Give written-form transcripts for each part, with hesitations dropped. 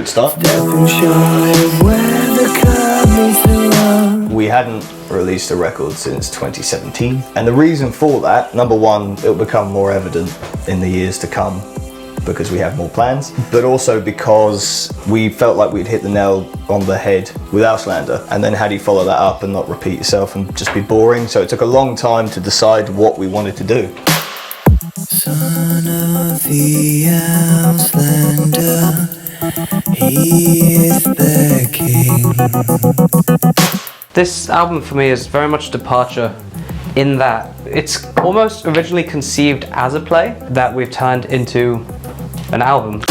good start. We hadn't released a record since 2017, and the reason for that, number one, it'll become more evident in the years to come because we have more plans, but also because we felt like we'd hit the nail on the head with Auslander, and then how do you follow that up and not repeat yourself and just be boring? So it took a long time to decide what we wanted to do. Son of the Auslander, he is the king. This album for me is very much a departure in that it's almost originally conceived as a play that we've turned into an album.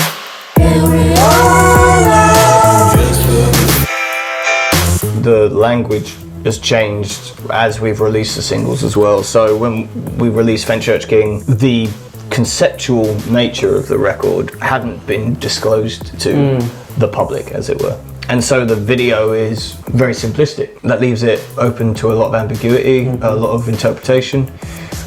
The language has changed as we've released the singles as well. So when we released Fencurch King, the conceptual nature of the record hadn't been disclosed to the public, as it were. And so the video is very simplistic. That leaves it open to a lot of ambiguity, a lot of interpretation.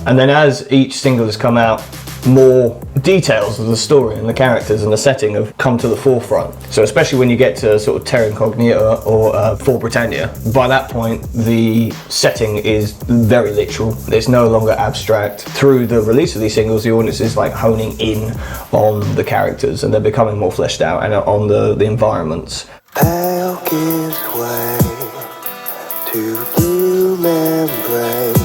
And then as each single has come out, more details of the story and the characters and the setting have come to the forefront. So especially when you get to sort of Terror Incognita or For Britannia, by that point the setting is very literal. It's no longer abstract. Through the release of these singles, the audience is like honing in on the characters and they're becoming more fleshed out and on the environments. Pale gives way to blue membrane.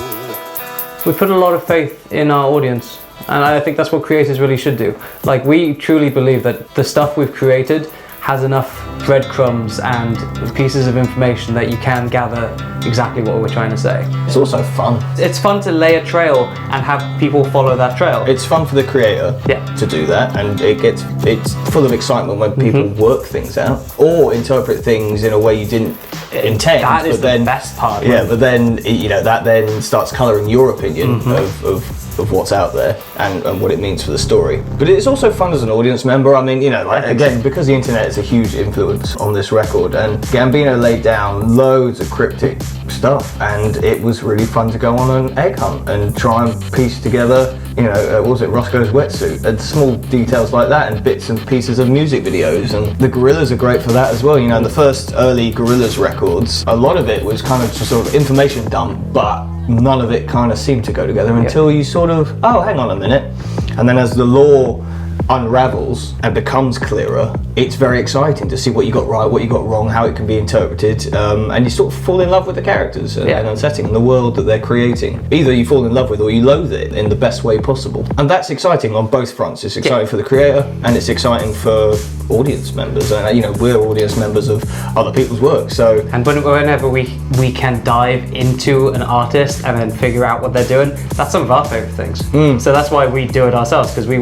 We put a lot of faith in our audience, and I think that's what creators really should do. Like, we truly believe that the stuff we've created has enough breadcrumbs and pieces of information that you can gather exactly what we're trying to say. It's also fun. It's fun to lay a trail and have people follow that trail. It's fun for the creator to do that, and it's full of excitement when people work things out or interpret things in a way you didn't intend. That is the best part. Yeah, but then that then starts colouring your opinion of what's out there and what it means for the story. But it's also fun as an audience member. I mean, again, because the internet is a huge influence on this record, and Gambino laid down loads of cryptic stuff, and it was really fun to go on an egg hunt and try and piece together, what was it, Roscoe's wetsuit, and small details like that, and bits and pieces of music videos. And the Gorillaz are great for that as well. The first early Gorillaz records, a lot of it was kind of just sort of information dump, but none of it kind of seemed to go together until you sort of, oh, hang on a minute. And then as the lore unravels and becomes clearer, it's very exciting to see what you got right, what you got wrong, how it can be interpreted, and you sort of fall in love with the characters and the setting and the world that they're creating. Either you fall in love with or you loathe it in the best way possible. And that's exciting on both fronts. It's exciting for the creator and it's exciting for audience members, and we're audience members of other people's work. So, and whenever we can dive into an artist and then figure out what they're doing, that's some of our favorite things. So that's why we do it ourselves, because we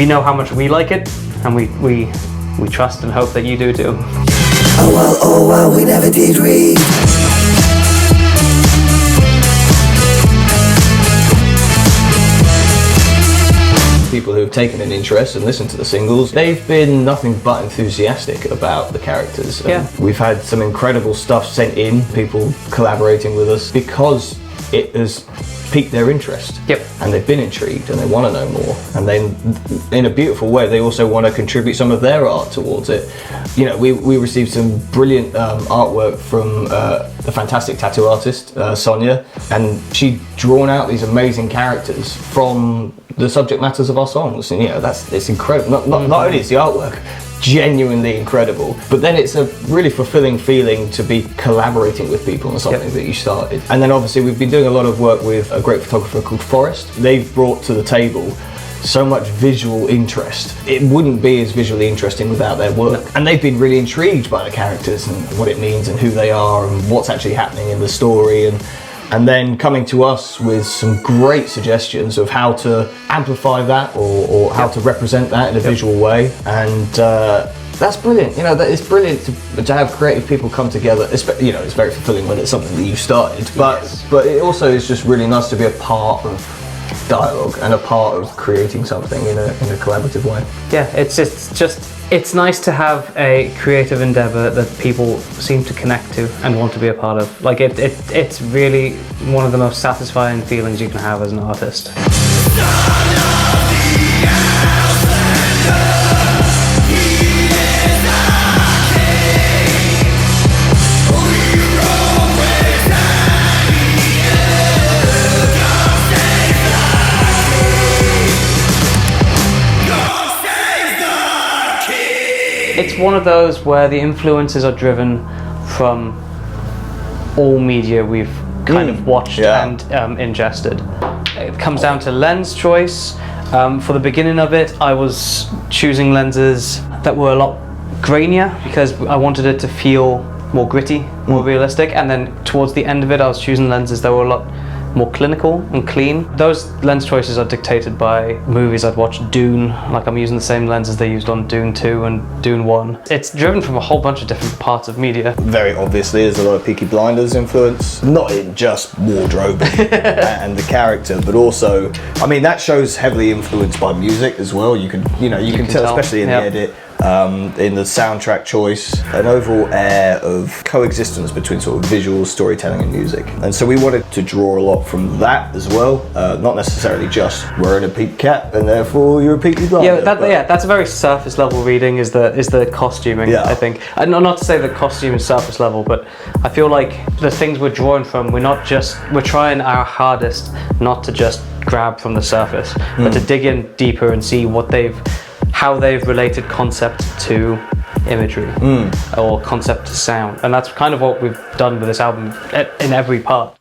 know how much we like it, and we trust and hope that you do too. Oh well, we never did read. People who have taken an interest and listened to the singles, they've been nothing but enthusiastic about the characters. We've had some incredible stuff sent in, people collaborating with us because it has piqued their interest. And they've been intrigued and they want to know more. And then, in a beautiful way, they also want to contribute some of their art towards it. We received some brilliant artwork from a fantastic tattoo artist, Sonia, and she'd drawn out these amazing characters from the subject matters of our songs. And it's incredible. Not only is the artwork genuinely incredible, but then it's a really fulfilling feeling to be collaborating with people on something that you started. And then obviously we've been doing a lot of work with a great photographer called Forrest. They've brought to the table so much visual interest. It wouldn't be as visually interesting without their work. And they've been really intrigued by the characters and what it means and who they are and what's actually happening in the story, and then coming to us with some great suggestions of how to amplify that or how to represent that in a visual way. And that's brilliant. It's brilliant to have creative people come together. It's very fulfilling when it's something that you started, but it also is just really nice to be a part of dialogue and a part of creating something in a collaborative way. It's nice to have a creative endeavor that people seem to connect to and want to be a part of. Like it's really one of the most satisfying feelings you can have as an artist. Son of the Auslander, he is It's one of those where the influences are driven from all media we've kind of watched and ingested. It comes down to lens choice. For the beginning of it, I was choosing lenses that were a lot grainier because I wanted it to feel more gritty, more realistic, and then towards the end of it I was choosing lenses that were a lot more clinical and clean. Those lens choices are dictated by movies I'd watched. Dune, like I'm using the same lenses they used on Dune 2 and Dune 1. It's driven from a whole bunch of different parts of media. Very obviously there's a lot of Peaky Blinders influence, not in just wardrobe and the character, but also, I mean, that show's heavily influenced by music as well. You can tell, especially in the edit. In the soundtrack choice, an overall air of coexistence between sort of visuals, storytelling and music. And so we wanted to draw a lot from that as well, not necessarily just wearing a peak cap and therefore you're a Peaky Blinder. That's a very surface level reading is the costuming, I think. And not to say the costume is surface level, but I feel like the things we're drawing from, we're trying our hardest not to just grab from the surface, but to dig in deeper and see how they've related concept to imagery or concept to sound. And that's kind of what we've done with this album in every part.